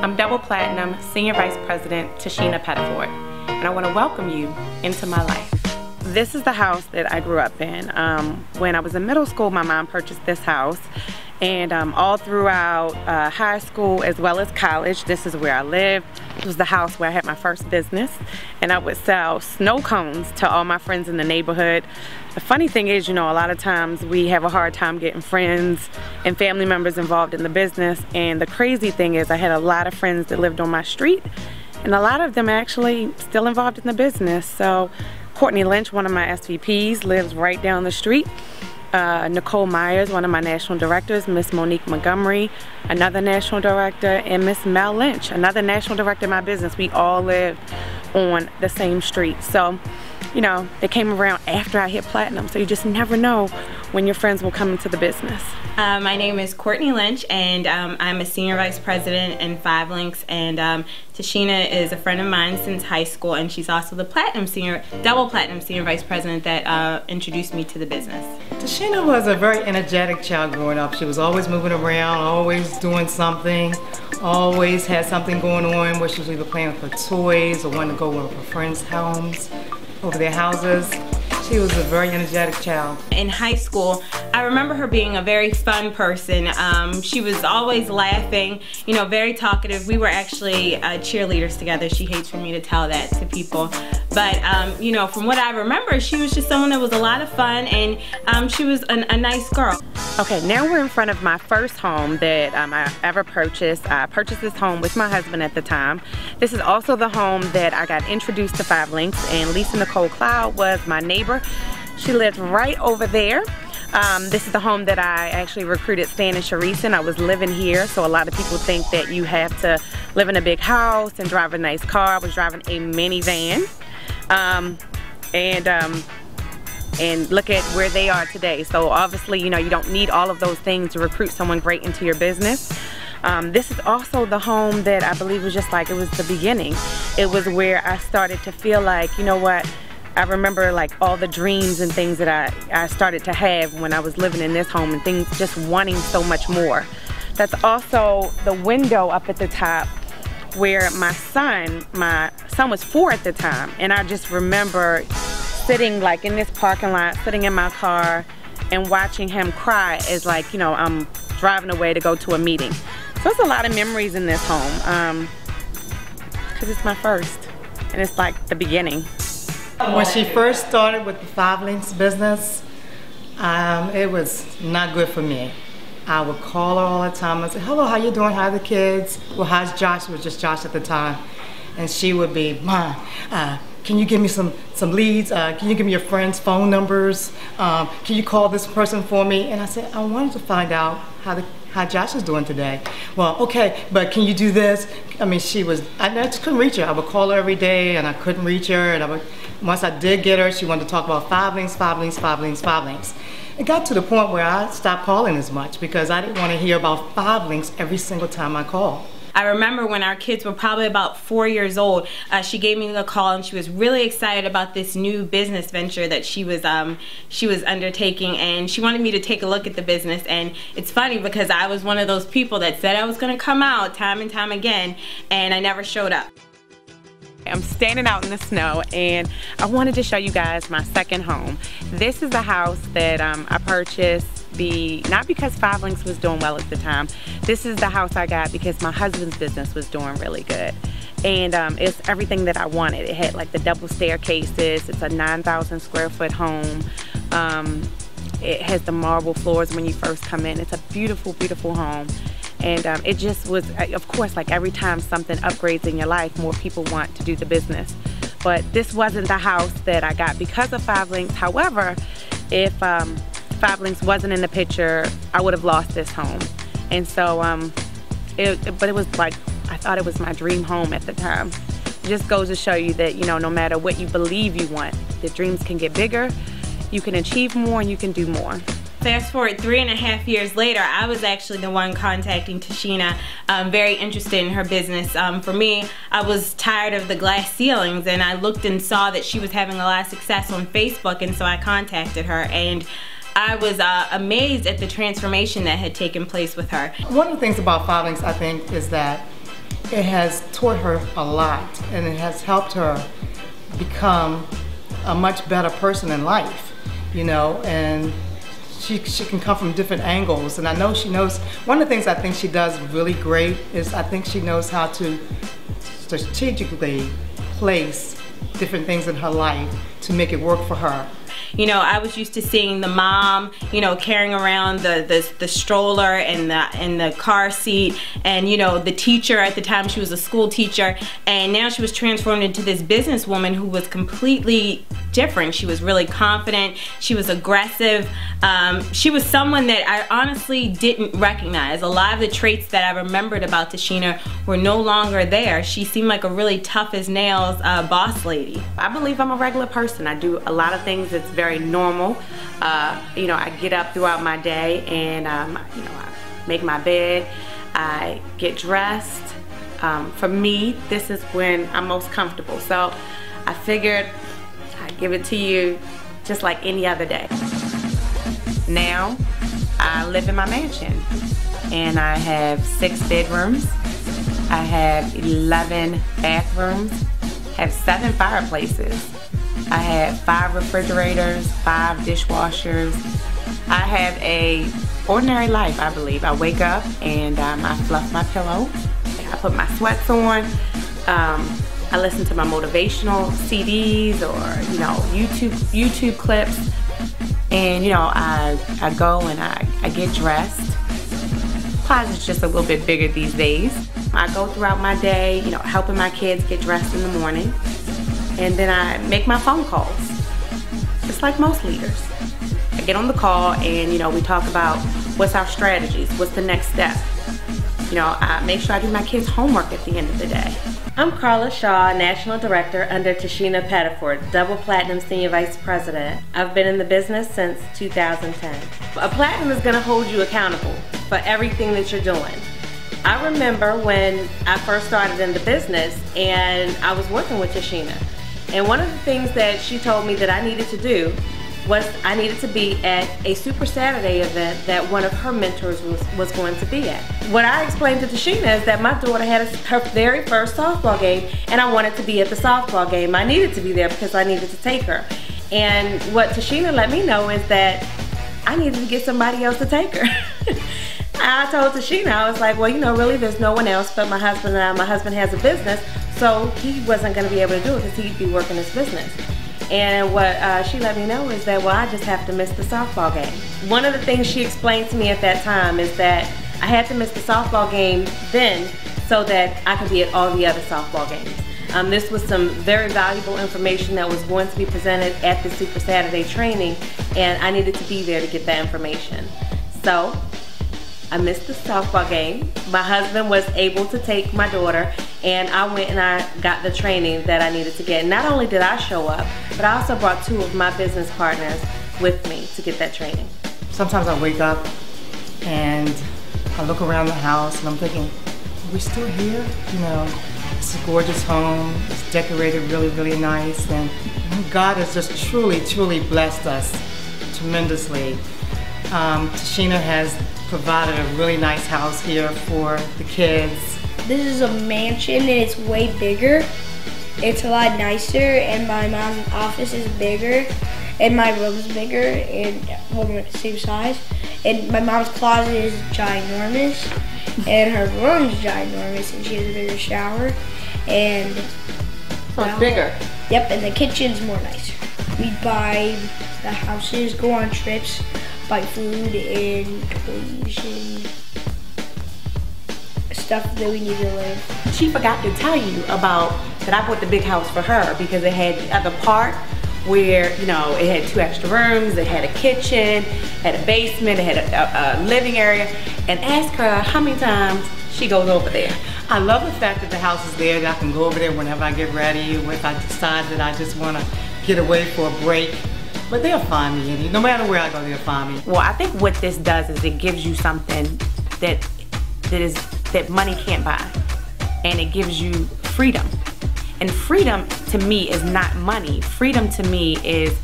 I'm double platinum Senior Vice President TISHINA Pettiford, and I want to welcome you into my life. This is the house that I grew up in. When I was in middle school, my mom purchased this house, and all throughout high school as well as college, this is where I lived. It was the house where I had my first business, and I would sell snow cones to all my friends in the neighborhood. The funny thing is, you know, a lot of times we have a hard time getting friends and family members involved in the business, and the crazy thing is I had a lot of friends that lived on my street, and a lot of them actually still involved in the business. So Courtney Lynch, one of my SVPs, lives right down the street. Nicole Myers, one of my national directors, Miss Monique Montgomery, another national director, and Miss Mel Lynch, another national director in my business. We all lived on the same street. So, you know, they came around after I hit platinum, so you just never know when your friends will come into the business. My name is Courtney Lynch, and I'm a Senior Vice President in 5 Links, and TISHINA is a friend of mine since high school, and she's also the double platinum Senior Vice President that introduced me to the business. TISHINA was a very energetic child growing up. She was always moving around, always doing something, always had something going on where she was either playing with her toys or wanting to go over her friends' homes, over their houses. She was a very energetic child. In high school, I remember her being a very fun person. She was always laughing, you know, very talkative. We were actually cheerleaders together. She hates for me to tell that to people. But, you know, from what I remember, she was just someone that was a lot of fun, and she was a nice girl. Okay, now we're in front of my first home that I ever purchased. I purchased this home with my husband at the time. This is also the home that I got introduced to 5 Links, and Lisa Nicole Cloud was my neighbor. She lived right over there. This is the home that I actually recruited Stan and Sharice in. I was living here, so a lot of people think that you have to live in a big house and drive a nice car. I was driving a minivan. And look at where they are today. So obviously, you know, you don't need all of those things to recruit someone great into your business. This is also the home that I believe was just like, it was the beginning. It was where I started to feel like, you know what, I remember like all the dreams and things that I started to have when I was living in this home, and things just wanting so much more. That's also the window up at the top where my son was 4 at the time, and I just remember sitting like in this parking lot, sitting in my car and watching him cry as, like, you know, I'm driving away to go to a meeting. So there's a lot of memories in this home because it's my first, and it's like the beginning. When she first started with the 5 Links business, it was not good for me. I would call her all the time and say, hello, how you doing? How are the kids? Well, how's Josh? It was just Josh at the time. And she would be, Mom, can you give me some leads? Can you give me your friends' phone numbers? Can you call this person for me? And I said, I wanted to find out how Josh is doing today. Well, okay, but can you do this? I mean, I just couldn't reach her. I would call her every day and I couldn't reach her. And once I did get her, she wanted to talk about 5 Links, 5 Links, 5 Links, 5 Links. It got to the point where I stopped calling as much because I didn't want to hear about 5 Links every single time I called. I remember when our kids were probably about 4 years old, she gave me a call, and she was really excited about this new business venture that she was undertaking, and she wanted me to take a look at the business. And it's funny because I was one of those people that said I was going to come out time and time again, and I never showed up. I'm standing out in the snow, and I wanted to show you guys my second home. This is the house that I purchased not because 5 Links was doing well at the time. This is the house I got because my husband's business was doing really good. And it's everything that I wanted. It had like the double staircases. It's a 9,000 square foot home. It has the marble floors when you first come in. It's a beautiful, beautiful home. And it just was, of course, like every time something upgrades in your life, more people want to do the business. But this wasn't the house that I got because of 5 Links. However, if 5 Links wasn't in the picture, I would have lost this home. And so, but it was like, I thought it was my dream home at the time. It just goes to show you that, you know, no matter what you believe you want, the dreams can get bigger, you can achieve more, and you can do more. Fast forward 3.5 years later, I was actually the one contacting TISHINA, very interested in her business. For me, I was tired of the glass ceilings, and I looked and saw that she was having a lot of success on Facebook, and so I contacted her, and I was amazed at the transformation that had taken place with her. One of the things about 5 Links, I think, is that it has taught her a lot, and it has helped her become a much better person in life, you know, and she can come from different angles, and I know she knows. One of the things I think she does really great is I think she knows how to strategically place different things in her life to make it work for her. You know, I was used to seeing the mom, you know, carrying around the stroller and the car seat, and you know, the teacher at the time, she was a school teacher, and now she was transformed into this businesswoman who was completely different. She was really confident, she was aggressive, she was someone that I honestly didn't recognize. A lot of the traits that I remembered about TISHINA were no longer there. She seemed like a really tough as nails boss lady. I believe I'm a regular person. I do a lot of things that's very normal. You know, I get up throughout my day and you know, I make my bed, I get dressed. For me, this is when I'm most comfortable. So I figured I'd give it to you just like any other day. Now, I live in my mansion and I have 6 bedrooms. I have 11 bathrooms, have 7 fireplaces. I have 5 refrigerators, 5 dishwashers. I have a ordinary life, I believe. I wake up and I fluff my pillow. I put my sweats on. I listen to my motivational CDs or, you know, YouTube clips. And, you know, I go and I get dressed. Closet's just a little bit bigger these days. I go throughout my day, you know, helping my kids get dressed in the morning. And then I make my phone calls, just like most leaders. I get on the call and, you know, we talk about what's our strategies, what's the next step. You know, I make sure I do my kids' homework at the end of the day. I'm Carla Shaw, National Director under TISHINA Pettiford, Double Platinum Senior Vice President. I've been in the business since 2010. A platinum is going to hold you accountable for everything that you're doing. I remember when I first started in the business and I was working with TISHINA. And one of the things that she told me that I needed to do was I needed to be at a Super Saturday event that one of her mentors was going to be at. What I explained to TISHINA is that my daughter had her very first softball game and I wanted to be at the softball game. I needed to be there because I needed to take her. And what TISHINA let me know is that I needed to get somebody else to take her. I told TISHINA, I was like, well, you know, really there's no one else but my husband and I. My husband has a business, so he wasn't going to be able to do it because he'd be working his business. And what she let me know is that, well, I just have to miss the softball game. One of the things she explained to me at that time is that I had to miss the softball game then so that I could be at all the other softball games. This was some very valuable information that was going to be presented at the Super Saturday training, and I needed to be there to get that information. So I missed the softball game. My husband was able to take my daughter, and I went and I got the training that I needed to get. Not only did I show up, but I also brought 2 of my business partners with me to get that training. Sometimes I wake up and I look around the house and I'm thinking, are we still here? You know, it's a gorgeous home. It's decorated really, really nice, and God has just truly, truly blessed us tremendously. TISHINA has provided a really nice house here for the kids. This is a mansion and it's way bigger. It's a lot nicer, and my mom's office is bigger and my room's bigger, and well, we're the same size. And my mom's closet is ginormous and her room's ginormous, and she has a bigger shower. And so it's bigger. Yep, and the kitchen's more nicer. We buy the houses, go on trips, buy food and toys and stuff that we need to live. She forgot to tell you about that I bought the big house for her because it had the other part where, you know, it had 2 extra rooms, it had a kitchen, had a basement, it had a living area, and ask her how many times she goes over there. I love the fact that the house is there, that I can go over there whenever I get ready, or if I decide that I just want to get away for a break. But they'll find me, and no matter where I go, they'll find me. Well, I think what this does is it gives you something that money can't buy, and it gives you freedom. And freedom to me is not money. Freedom to me is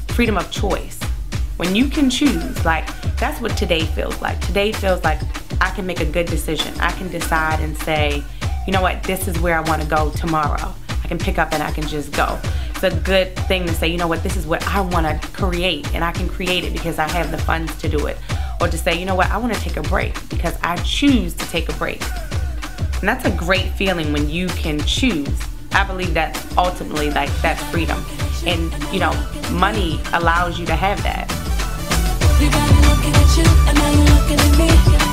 freedom of choice. When you can choose, like, that's what today feels like. Today feels like I can make a good decision. I can decide and say, you know what, this is where I want to go tomorrow. I can pick up and I can just go. It's a good thing to say, you know what, this is what I want to create, and I can create it because I have the funds to do it. Or to say, you know what, I want to take a break because I choose to take a break. And that's a great feeling when you can choose. I believe that ultimately, like, that's freedom. And, you know, money allows you to have that. You got me looking at you, and now you're looking at me.